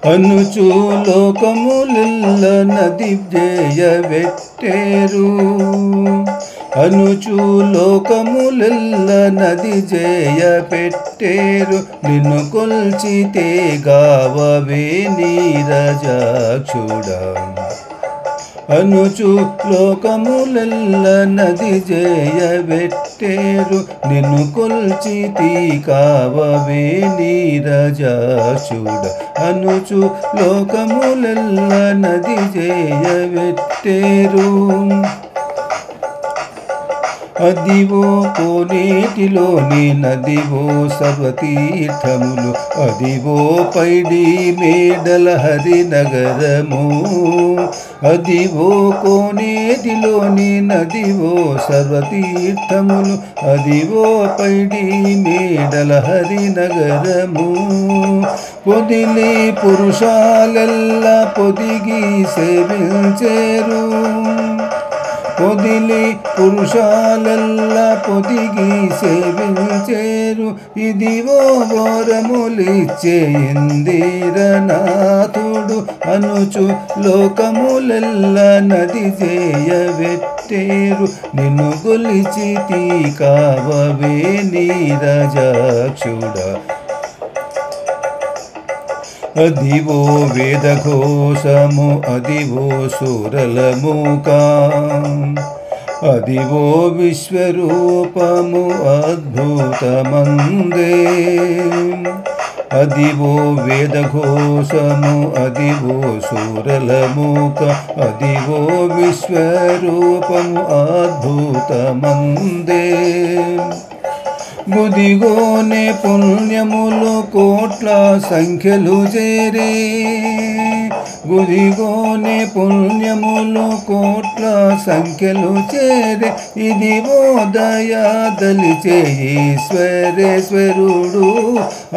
అనుచు లోకములెల్ల నది జేయబెట్టేరు అనుచు లోకములెల్ల నది జేయబెట్టేరు నిన్ను కొల్చితే గావవే నీరజాక్షుడా అనుచు లోకములెల్ల నది జేయబెట్టేరు నిన్ను కొల్చితి కావవే నీరజాక్షుడ అనుచు లోకములెల్ల నది జేయబెట్టేరు అదివో కోనేటిలోని నదివో సర్వతీర్థములు అదివో పైడి మేడల హరినగరము అదివో కోనేటిలోని నదివో సర్వతీర్థములు అదివో పైడి మేడల హరినగరము పొదిలి పురుషాలెల్ల పొదిగి సేవించేరు పొదిలి పురుషాలెల్ల పొదిగి సేవించేరు ఇదివో వరములిచ్చే ఇందిరనాథుడు అనుచు లోకములెల్ల నది జేయబెట్టేరు నిన్ను గొలిచితి కావవే నీరజాక్షుడా అదివో వేదఘోషము అదివో సురలముకా అదివో విశ్వరూపము అద్భుతమందే అదివో వేదఘోషము అదివో సురలముక అదివో విశ్వరూపము అద్భుతమందే గుదిగోనే పుణ్యములు కోట్ల సంఖ్యలు చేరే గుదిగోనే పుణ్యములు కోట్ల సంఖ్యలు చేరే ఇదివో దయా దలిచే ఈశ్వరేశ్వరుడు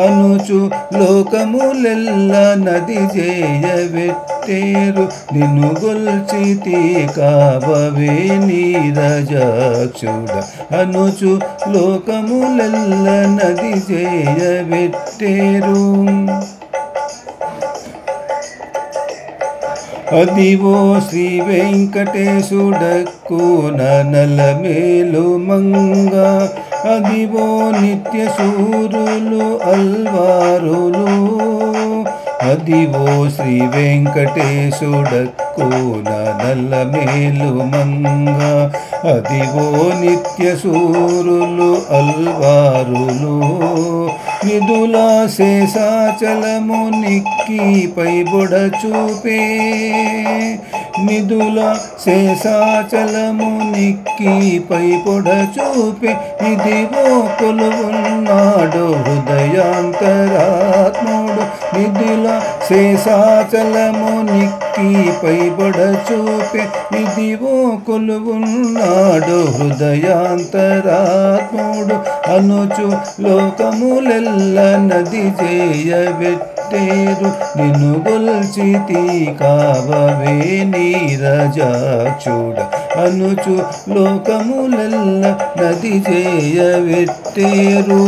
అనుచు లోకములెల్ల నది జేయబెట్టేరు నిన్ను గొల్చితి కావవే నీరజాక్షుడ అనుచు లోకములెల్ల నది జేయబెట్టేరు అదివో శ్రీ వెంకటేశుడక్కు ననలమేలు మంగ అదివో నిత్య సూరులు అల్వారులు అదివో శ్రీ వెంకటేశుడక్కు ననలమేలు మంగ అదివో నిత్య సూరులు అల్వారులు నిదుల శేషాచలము నిక్కి పైబొడ చూపే నిదుల శేషాచలము నిక్కి పైబొడ చూపే ఇదివో కొలువున్నాడు హృదయాంతరాత్ముడు నిదుల శేషాచలము నిక్కి పైబొడ చూపే ఇదివో కొలువున్నాడు హృదయాంతరాత్ముడు అనుచు లోకములెల్ల నది జేయబెట్టేరు నిన్ను గొల్చితి కావవే నీరజాక్షుడ అనుచు లోకములెల్ల నది జేయబెట్టేరు